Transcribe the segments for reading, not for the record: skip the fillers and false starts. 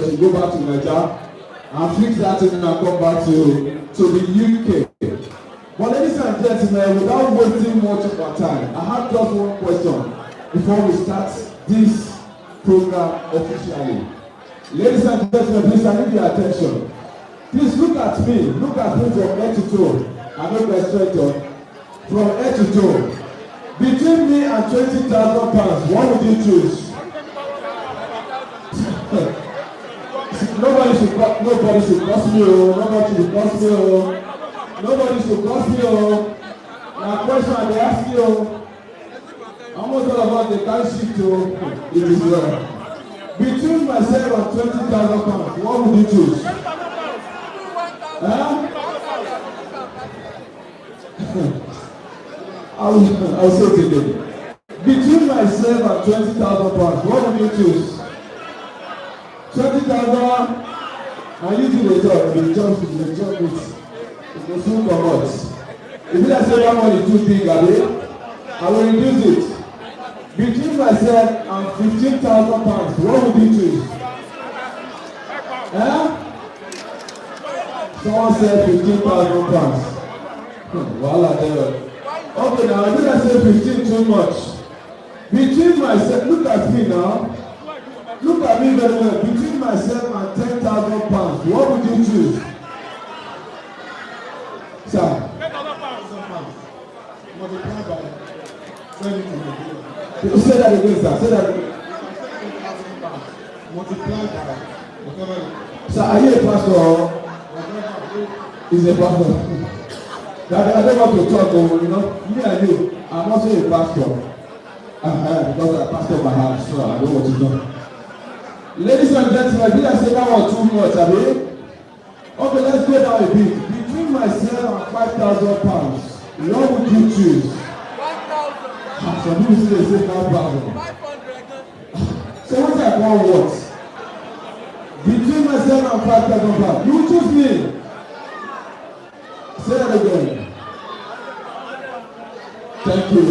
they should go back to Nigeria and fix that thing and come back to the UK. But ladies and gentlemen, without wasting much of our time, I have just one question before we start this program officially. Ladies and gentlemen, please, I need your attention. Please look at me from head to toe. I know the straight up. From head to toe. Between me and £20,000, what would you choose? Nobody should cross me, Nobody should cross me, Now question they ask you, almost all of us they can't shift to it is well. Between myself and £20,000, what would you choose? I'll say it again. Between myself and £20,000, what would you choose? 20,000, and you do the job, it will soon come out. If I say that money too big, I will reduce it. Between myself and £15,000, what would you choose? Someone said £15,000. Voila, there. Okay, now I didn't say 15 too much. Between myself, look at me now. Look at me very well. Between myself and £10,000, what would you choose? Sir? £10,000. Multiplied by 70. Say that again, sir. Say that again. £10,000. Multiplied by whatever. Sir, are you a pastor? He's a pastor. I don't want to talk, me and you, I'm also a pastor. Because I pastor my house, so I don't want to know. Ladies and gentlemen, did I say that was too much, Okay, let's go down a bit. Between myself and £5,000, what would you choose? 1,000. Some people say 5,000. 500. So what's that one what? Between myself and £5,000, you choose me. Say that again. Thank you.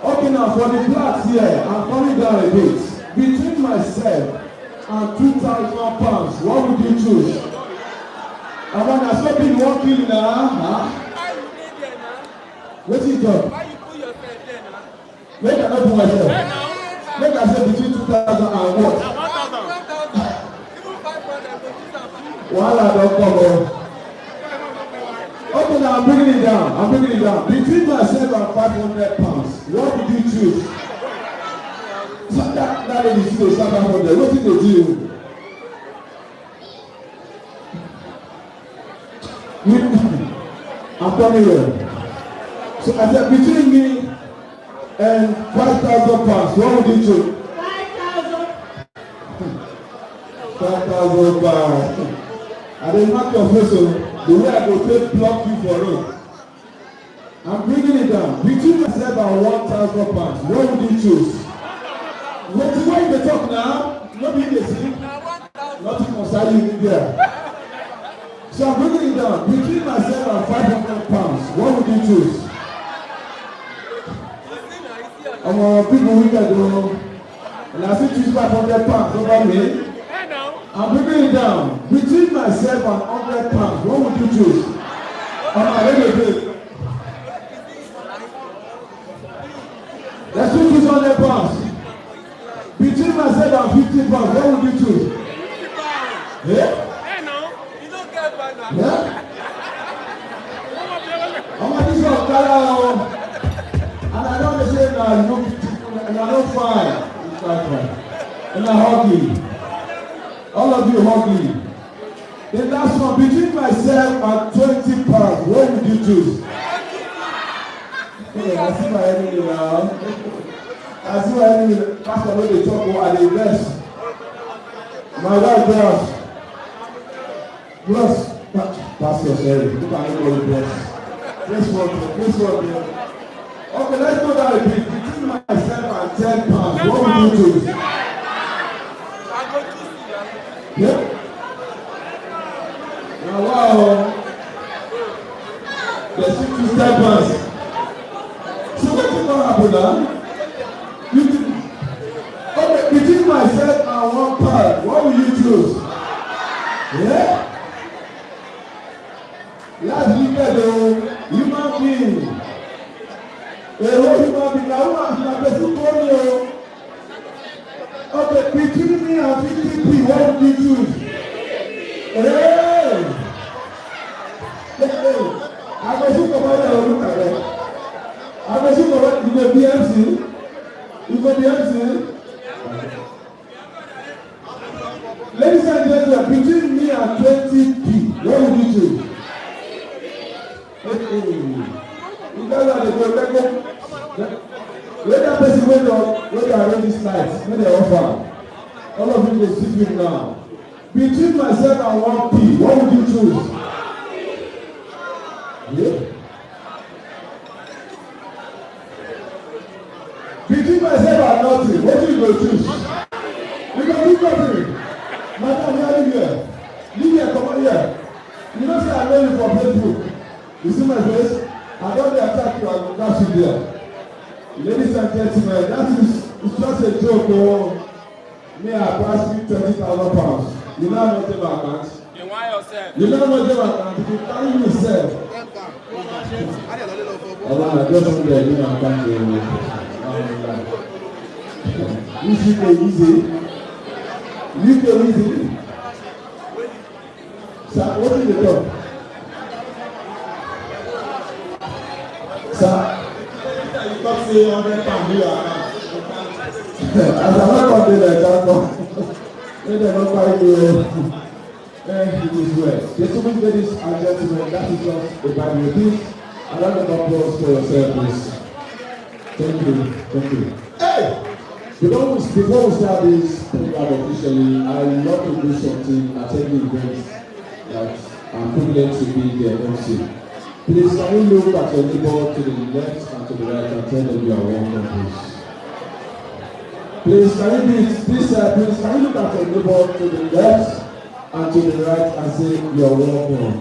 Okay, now for the blacks here, I'm coming down a bit. Between myself and £2,000, what would you choose? And when I saw people walking now, what's it done? Why you put yourself there now? Make I not put myself. Make I say between 2,000 and what? 1,000. Even 500. Voila, don't come on. Okay, now I'm bringing it down. Between myself and £500, what would you choose? So that lady still 700. What did they do? I'm coming here. So I said between me and £5,000, what would you choose? 5,000. £5,000. I didn't mark your face. The way I go take block you for road. I'm bringing it down. Between myself and £1,000, what would you choose? What you dey talk now? Nobody dey see. Nothing concern you in there. So I'm bringing it down. Between myself and £500, what would you choose? People we can do. And I still choose £500 over me. I'm bringing it down. Between myself and £100, what would you choose? Let's choose £100. Between myself and £50, what would you choose? Yeah? You don't get by now. Yeah? This one color. And I know they say now, and I don't fine. It's fine. And I hug you. All of you hug me. The last one, between myself and £20, what would you choose? Hey, I see my enemy now. I see my enemy. Pastor, when they talk about the best. My wife bless. Pastor, sorry. You can go with bless. This one. Okay, let's go down a bit. Between myself and £10, what would you choose? Yeah. Now, wow. There's 50 seconds. So what is going to happen now? Okay, between myself and £1, choose? Yeah? Last weekend, human being. A whole human being. Now, who has been a person for you? Okay, between me and 50p, what would you choose? Hey! Hey! I'm going to come out and look at them. I'm going to come out. You go BMC? You go BMC? Ladies and gentlemen, between me and 20p, what would you choose? Hey! You guys are the good. Let that person wait up, when they arrange this night, when they offer. All of you go sit with now. Between myself and 1p, what would you choose? Yeah. Between myself and nothing, what do you go choose? You can do nothing. Madam, you are here. Leave here, come on here. You know say I know you from Facebook. You see my face? I don't attack you, I will catch you there. Ladies and gentlemen, that is it's just a joke. Oh. Me, I pass you 30,000 pounds. You know how much my account? You want yourself. You know how much my account? You carry yourself. I just want to do my account. You should go easy. You go easy. Sir, what is the talk? Sir? You talk say 100 pounds in your account. As I'm not going to the account, they don't carry the it is well. There's so many ladies and gentlemen, that is just a bad routine. A round of applause for yourself, please. Thank you. Thank you. Hey! Before we start this program officially, I love to do something at any event that I'm privileged to be the MC. Please, can you look at your neighbor to the left and to the right and tell them you are welcome, please. Please, can you look at your neighbor to the left and to the right and say you are welcome.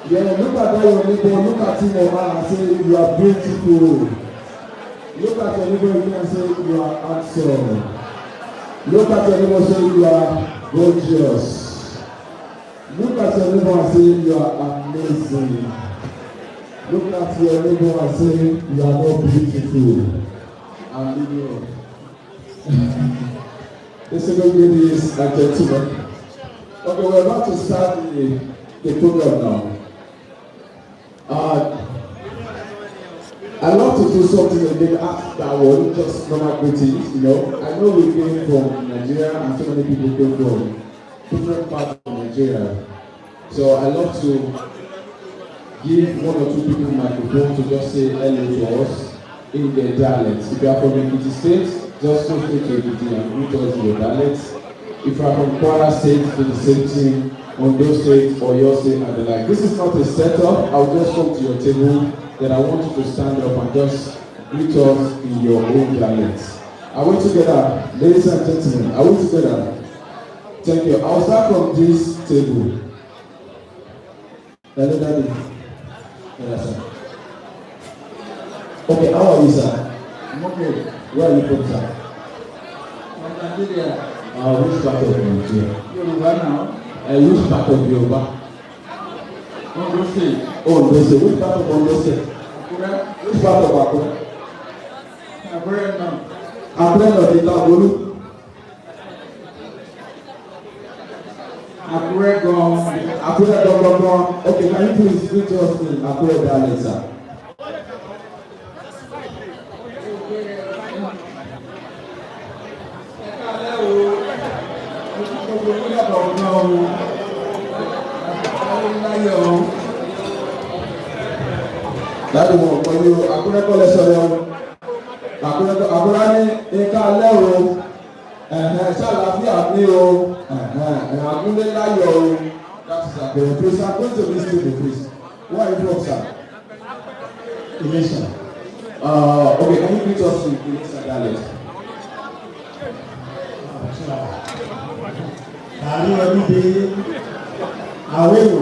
Yeah, look at that your neighbor, look at him or her and say you are beautiful. Look at your neighbor again and say you are handsome. Look at your neighbor and say you are gorgeous. Look at your neighbor and say you are amazing. Look at your neighbor and say you are not beautiful. And leave you on. Listen, ladies and gentlemen. Okay, we're about to start the program now. I love to do something again after that one, just normal greetings, you know. I know we came from Nigeria and so many people came from different parts of Nigeria. So I love to give one or two people microphone to just say hello to us in their dialects. If you are from Ekiti State, just go straight to Ekiti and greet us in your dialects. If you are from Kwara State, do the same thing. Ondo State or your state and the like. This is not a setup. I'll just come to your table. Then I want you to stand up and just greet us in your own dialects. Are we together? Ladies and gentlemen, are we together? Thank you. I'll start from this table. Hello, Daddy. Yes, sir. Okay, how are you, sir? I'm okay. Where are you from, sir? From Nigeria. Which part of Nigeria? Yoruba now. Which part of Yoruba? Ondo State. Ondo State. Which part of Ondo State? Akure. Which part of Akure? Akure now. Akure now, the Tabolu. Akure gone. Akure gone. Okay, can you please greet us in Akure dialect, sir? Láti wọ̀ pẹ̀lú akúrẹ́kọ̀lẹ́ sọ̀rọ̀ akúrẹ́ ní ẹ̀ka lẹ́rọ ṣàlàáfíà ní o àgúnlé láyọ̀ o. That is àbẹ̀rẹ̀ please I'm going to listen to the please. Where are you from, sir? Ilesha. Okay, can you greet us in Ilesha dialect? Àrí ọdún dé àwẹ̀wò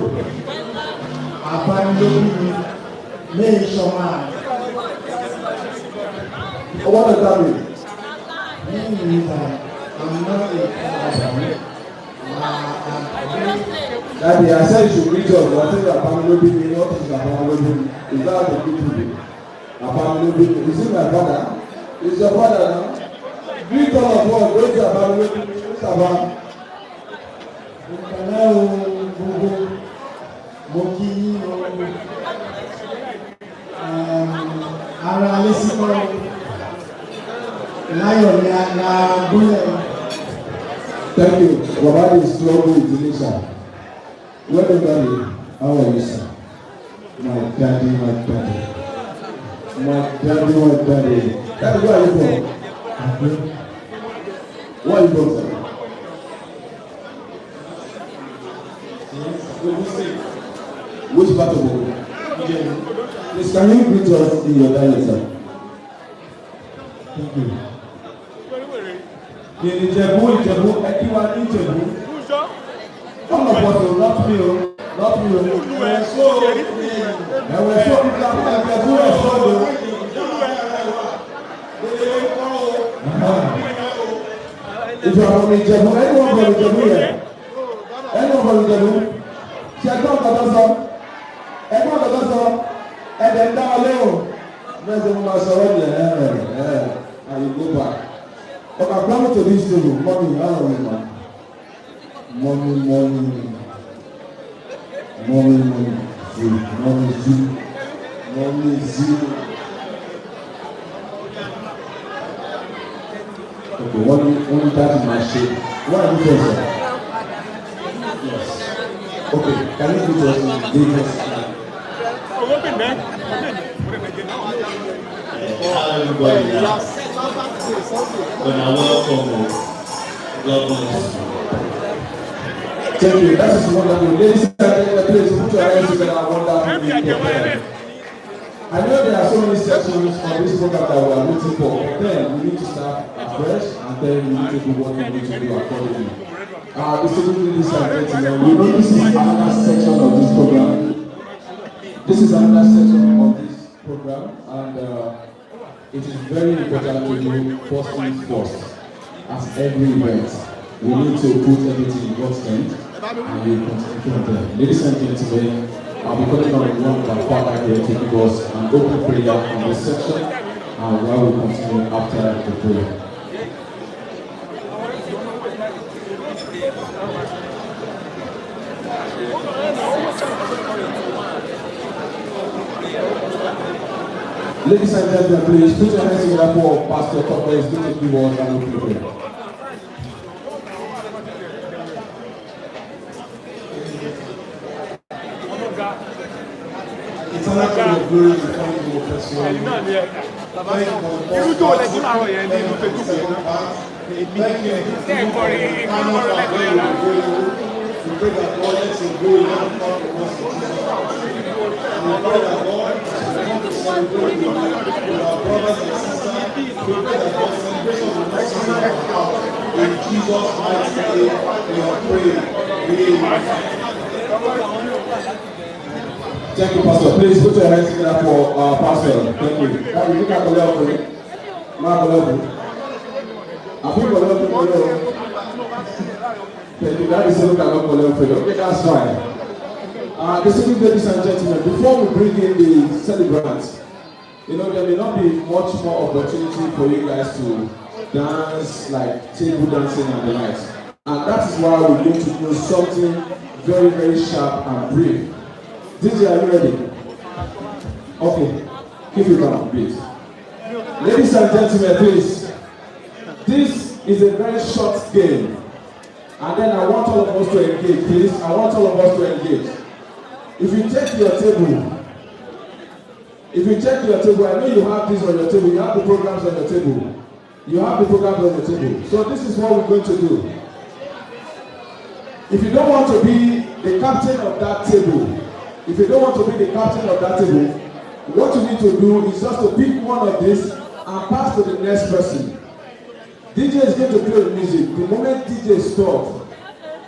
àbánilógún lẹ́yìn sọ́mà. What does that mean? Lẹ́yìn ìta I'm not a father. Daddy, I said you should reach us. What is your family being? What is your family being? Is that the good thing? A family being? Is it my father? Is your father now? Greet all of us. Go to your family being. Who's about? Hello, Bobo. Moki. Ara Alessimo. Lion, na Bule. Thank you. Baba is struggle with Delisha. Welcome, Daddy. How are you, sir? My daddy. Daddy, where are you from? Where are you from, sir? Which part of the world? Please, can you greet us in your dialect, sir? Thank you. Ìjẹ̀bú, ẹ̀kíwá ní Ìjẹ̀bú. All of us, not me. Ẹ̀wẹ̀ só kíkà fún ẹ̀kẹ́bú ẹ̀sọ́ lò. Ìjọba ọmọ Ìjẹ̀bú, anyone from Ìjẹ̀bú yẹn? Anyone from Ìjẹ̀bú? Ṣé ẹ̀gbọ́n kọ̀tọ́ sọ? Ẹ̀dẹ̀ ń dá ọ léwu. Bẹ́ẹ̀ sẹ́ mo máa sọ ọ́ yẹn and you go back. Okay, come to this table. Mommy, how are you, man? Mommy. Okay, one that is my shape. What are you doing, sir? Yes. Okay, can you do just this? Everybody now. When I welcome God bless. Thank you. That is wonderful. Ladies and gentlemen, please put your hands together and wonderful. I know there are so many sections on this program that we are waiting for, but then we need to start afresh and then we need to do what we need to do accordingly. Ladies and gentlemen, we know this is another section of this program. This is another section of this program, and it is very important to do first things first. As every event, we need to put everything in God's hands and we continue from there. Ladies and gentlemen, I'll be calling on one of our father here to give us an open prayer on this section, and while we continue after the prayer. Ladies and gentlemen, please put your hands together for Pastor Topper is going to give us an open prayer. It's an act of glory to come to your person. We pray that God lets it go in our heart and we pray that God to celebrate with our brothers and sisters. We pray that God celebration will not cease in our heart. In Jesus' mighty name, we are praying. Amen. Thank you, Pastor. Please put your hands together for our pastor. Thank you. Can you look at the level? Mark the level. I think the level. Thank you. That is something that I'm going to do. Okay, that's fine. Ladies and gentlemen, before we bring in the celebrants, there may not be much more opportunity for you guys to dance, like table dancing and the likes. And that is why we're going to do something very, very sharp and brief. DJ, are you ready? Okay. Keep it down, please. Ladies and gentlemen, please. This is a very short game. And then I want all of us to engage, please. I want all of us to engage. If you check your table, I know you have this on your table. You have the programs on your table. So this is what we're going to do. If you don't want to be the captain of that table, what you need to do is just to pick one of these and pass to the next person. DJ is going to play the music. The moment DJ stops,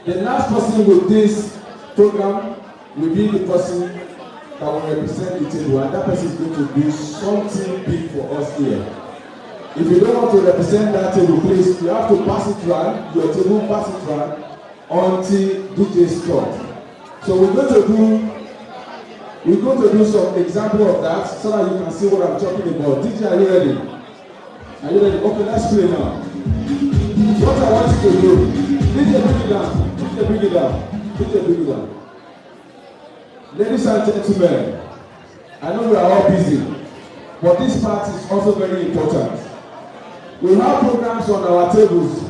the last person with this program will be the person that will represent the table, and that person is going to do something big for us here. If you don't want to represent that table, please, you have to pass it round, your table, pass it round until DJ stop. So we're going to do some example of that so that you can see what I'm talking about. DJ, are you ready? Are you ready? Okay, let's play now. What I want you to do, DJ, bring it down. DJ, bring it down. DJ, bring it down. Ladies and gentlemen, I know we are all busy, but this part is also very important. We have programs on our tables.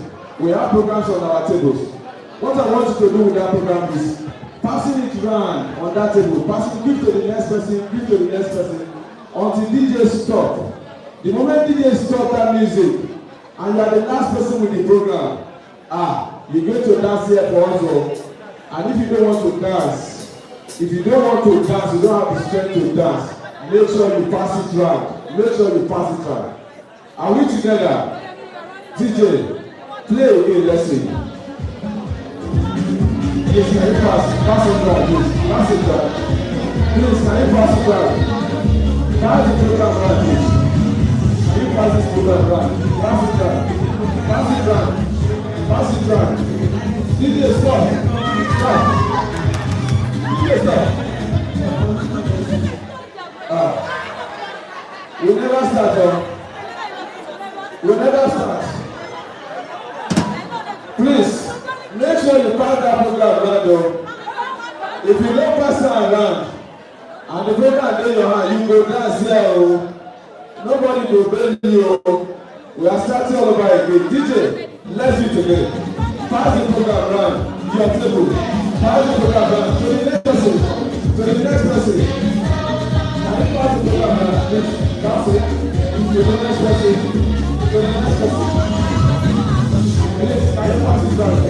What I want you to do with that program is passing it round on that table, give to the next person, until DJ stop. The moment DJ stop that music, and you are the last person with the program, you're going to dance here for us. And if you don't want to dance, you don't have the strength to dance, make sure you pass it round. Are we together? DJ, play again, let's see. Yes, can you pass it round, please? Pass it round. Please, can you pass it round? Pass the program round, please. Can you pass this program round? Pass it round. DJ, stop. DJ, stop. We never start. Please, make sure you pass that program around. If you don't pass it around, and the program in your hand, you go dance here. Nobody will bail you. We are starting all over again. DJ, let's do it again. Pass the program around your table. Pass the program around to the next person. Can you pass the program around? Please, pass it to the next person. Please, can you pass it around?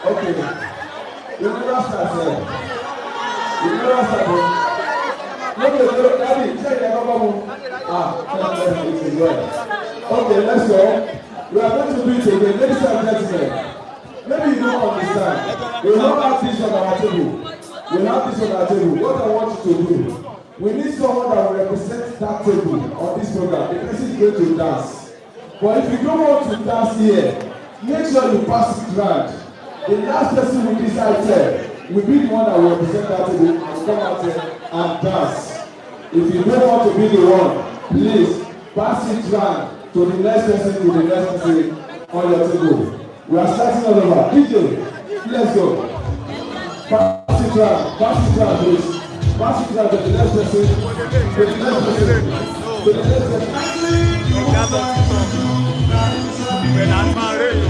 Okay, you never start there. Daddy, check the number. Okay, let's go. We are going to do it again. Ladies and gentlemen, maybe you don't understand. We don't have this on our table. What I want you to do, we need someone that will represent that table on this program. The person is going to dance. But if you don't want to dance here, make sure you pass it round. The last person with this item will be the one that will represent that table and come out here and dance. If you don't want to be the one, please pass it round to the next person on your table. We are starting all over. DJ, let's go. Pass it round, please. Pass it round to the next person. When I'm married,